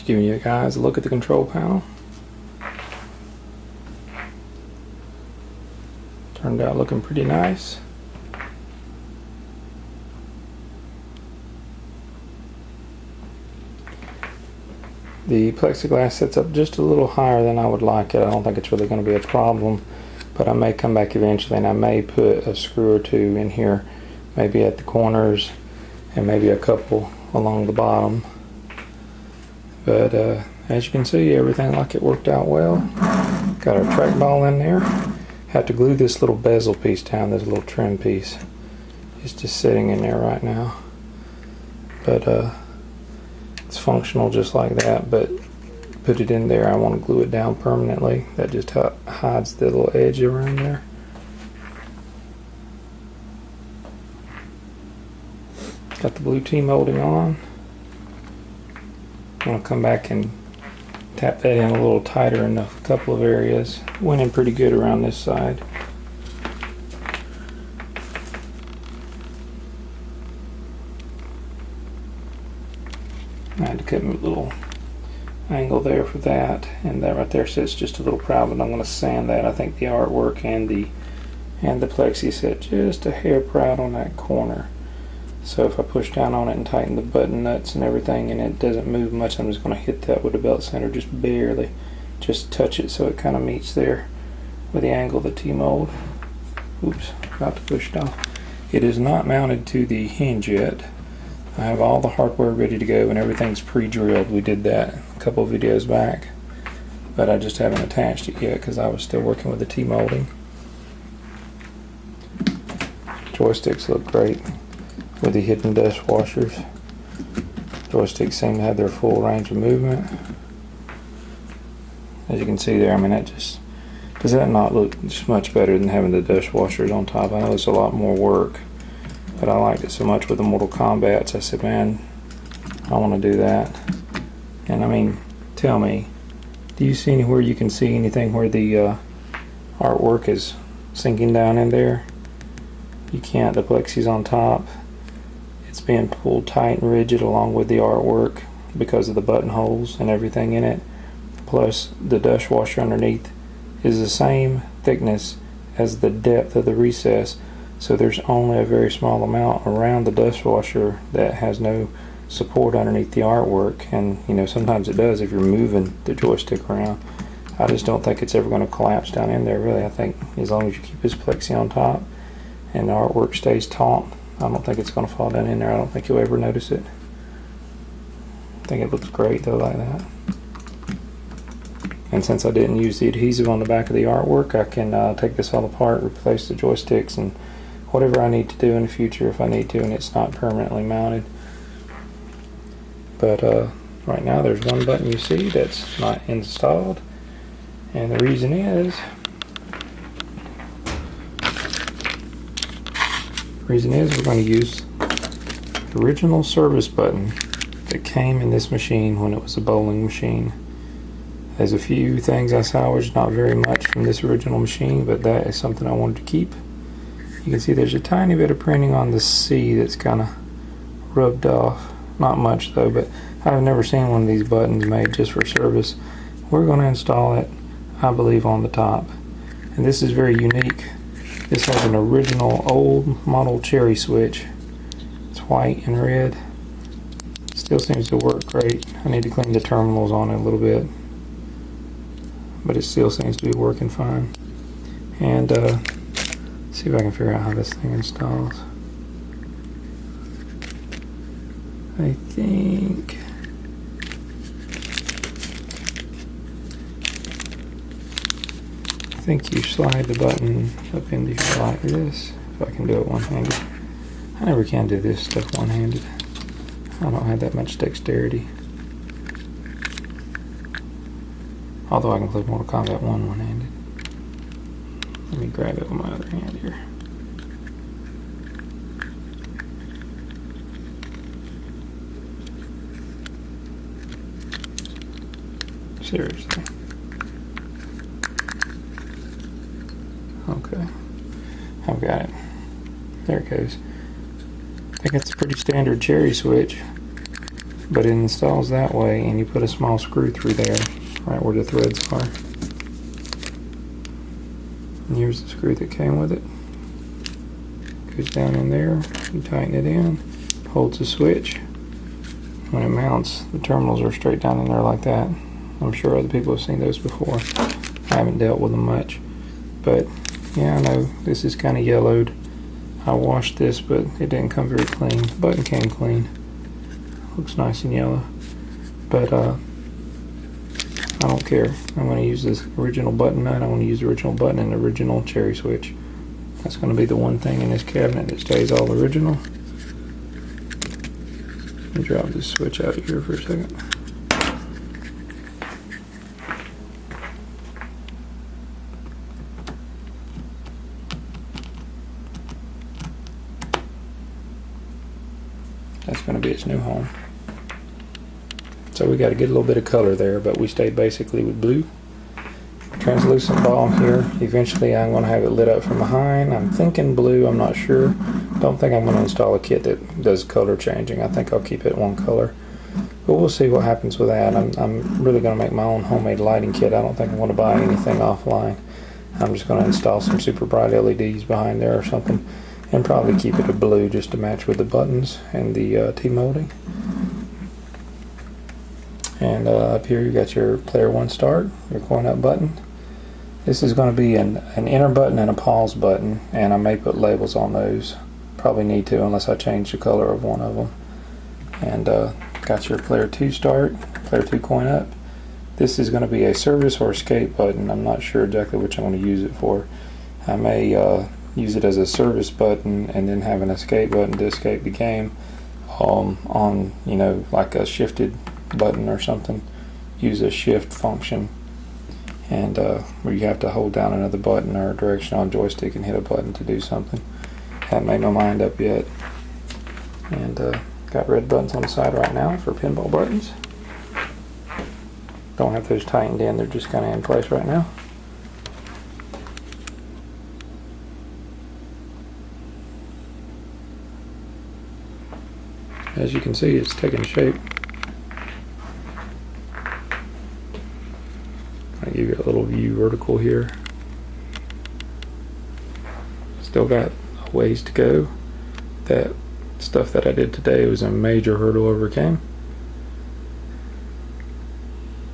Just giving you guys a look at the control panel. Turned out looking pretty nice. The plexiglass sits up just a little higher than I would like it. I don't think it's really going to be a problem, but I may come back eventually and I may put a screw or two in here, maybe at the corners and maybe a couple along the bottom. But as you can see, everything like it worked out well. Got our trackball in there. Have to glue this little bezel piece down, this little trim piece. It's just sitting in there right now. But it's functional just like that, but put it in there. I want to glue it down permanently. That just hides the little edge around there. Got the blue T-molding on. I'm going to come back and tap that in a little tighter in a couple of areas. Went in pretty good around this side. I had to cut a little angle there for that, and that right there sits just a little proud, but I'm going to sand that. I think the artwork and the plexi sit just a hair proud on that corner. So if I push down on it and tighten the button nuts and everything and it doesn't move much, I'm just going to hit that with the belt sander, just barely, just touch it so it kind of meets there with the angle of the T-mold. Oops, forgot to push it off. It is not mounted to the hinge yet. I have all the hardware ready to go and everything's pre-drilled. We did that a couple of videos back, but I just haven't attached it yet because I was still working with the T-molding. Joysticks look great with the hidden dust washers. Joysticks seem to have their full range of movement. As you can see there, I mean, that just, does that not look just much better than having the dust washers on top? I know it's a lot more work, but I liked it so much with the Mortal Kombats. I said, man, I want to do that. And I mean, tell me, do you see anywhere you can see anything where the artwork is sinking down in there? You can't. The plexi's on top. It's being pulled tight and rigid along with the artwork because of the buttonholes and everything in it. Plus, the dust washer underneath is the same thickness as the depth of the recess. So there's only a very small amount around the dust washer that has no support underneath the artwork, and you know, sometimes it does if you're moving the joystick around. I just don't think it's ever going to collapse down in there, really. I think as long as you keep this plexi on top and the artwork stays taut, I don't think it's going to fall down in there. I don't think you'll ever notice it. I think it looks great though like that. And since I didn't use the adhesive on the back of the artwork, I can take this all apart, replace the joysticks, and whatever I need to do in the future if I need to, and it's not permanently mounted. But right now there's one button you see that's not installed, and the reason is we're going to use the original service button that came in this machine when it was a bowling machine. There's a few things I salvaged, not very much from this original machine, but that is something I wanted to keep. You can see there's a tiny bit of printing on the C that's kind of rubbed off. Not much though, but I've never seen one of these buttons made just for service. We're going to install it, I believe, on the top. And this is very unique. This has an original old model cherry switch. It's white and red. Still seems to work great. I need to clean the terminals on it a little bit, but it still seems to be working fine. And see if I can figure out how this thing installs. I think you slide the button up into here like this. If I can do it one-handed. I never can do this stuff one-handed. I don't have that much dexterity. Although I can play Mortal Kombat 1 one-handed. Let me grab it with my other hand here. Seriously. Okay. I've got it. There it goes. I think it's a pretty standard cherry switch. but it installs that way, and you put a small screw through there, right where the threads are. And here's the screw that came with it. Goes down in there, you tighten it in, holds the switch. When it mounts, the terminals are straight down in there like that. I'm sure other people have seen those before. I haven't dealt with them much, but yeah, I know this is kind of yellowed. I washed this, but it didn't come very clean. The button came clean. Looks nice and yellow, but I don't care. I'm going to use this original button nut. I want to use the original button and the original cherry switch. That's going to be the one thing in this cabinet that stays all original. Let me drop this switch out of here for a second. That's going to be its new home. So we got to get a little bit of color there, but we stayed basically with blue. Translucent ball here. Eventually I'm going to have it lit up from behind. I'm thinking blue, I'm not sure. Don't think I'm going to install a kit that does color changing. I think I'll keep it one color. But we'll see what happens with that. I'm really going to make my own homemade lighting kit. I don't think I'm going to buy anything offline. I'm just going to install some super bright LEDs behind there or something, and probably keep it a blue just to match with the buttons and the T-molding. And up here you got your player 1 start, your coin up button. This is going to be an enter button and a pause button, and I may put labels on those. Probably need to, unless I change the color of one of them. And got your player 2 start, player 2 coin up. This is going to be a service or escape button. I'm not sure exactly which I'm going to use it for. I may use it as a service button and then have an escape button to escape the game on, you know, like a shifted button or something. Use a shift function, and where you have to hold down another button or a direction on joystick and hit a button to do something. Haven't made my mind up yet. And got red buttons on the side right now for pinball buttons. Don't have those tightened in, they're just kind of in place right now. As you can see, it's taking shape. I give you a little view vertical here. Still got a ways to go. That stuff that I did today was a major hurdle overcame.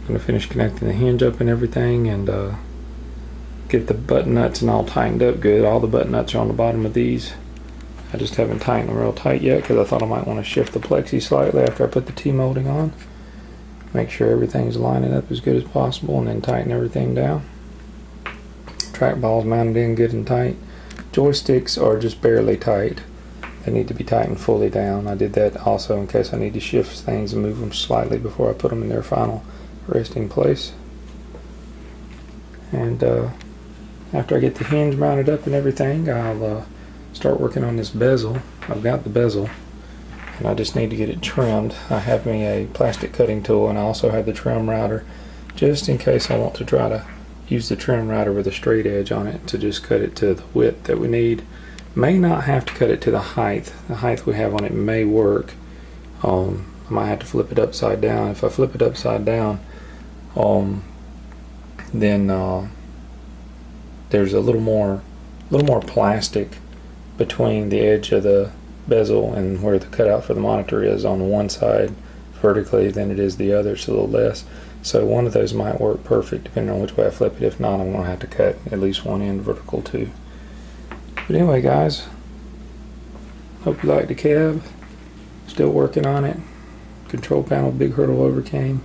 I'm going to finish connecting the hinge up and everything, and get the button nuts and all tightened up good. All the button nuts are on the bottom of these. I just haven't tightened them real tight yet because I thought I might want to shift the plexi slightly after I put the T-molding on. Make sure everything's lining up as good as possible, and then tighten everything down. Trackball's mounted in good and tight. Joysticks are just barely tight. They need to be tightened fully down. I did that also in case I need to shift things and move them slightly before I put them in their final resting place. And after I get the hinge mounted up and everything, I'll start working on this bezel. I've got the bezel, and I just need to get it trimmed. I have me a plastic cutting tool, and I also have the trim router, just in case I want to try to use the trim router with a straight edge on it to just cut it to the width that we need. May not have to cut it to the height. The height we have on it may work. I might have to flip it upside down. If I flip it upside down, then there's a little more plastic between the edge of the bezel and where the cutout for the monitor is on one side vertically than it is the other. It's a little less. So one of those might work perfect depending on which way I flip it. If not, I'm going to have to cut at least one end vertical too. But anyway, guys, hope you liked the cab. Still working on it. Control panel, big hurdle overcame.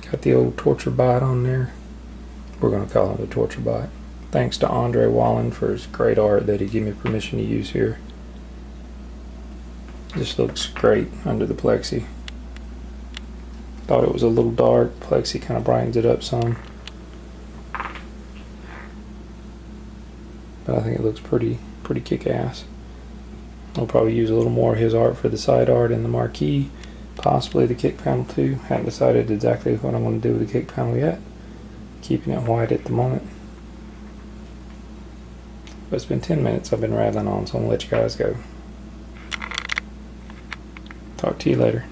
Got the old torture bot on there. We're going to call him the torture bot. Thanks to Andre Wallen for his great art that he gave me permission to use here. This looks great under the plexi. Thought it was a little dark. Plexi kind of brightens it up some. But I think it looks pretty kick-ass. I'll probably use a little more of his art for the side art and the marquee. Possibly the kick panel too. Haven't decided exactly what I'm going to do with the kick panel yet. Keeping it white at the moment. But it's been 10 minutes I've been rattling on, so I'm going to let you guys go. Talk to you later.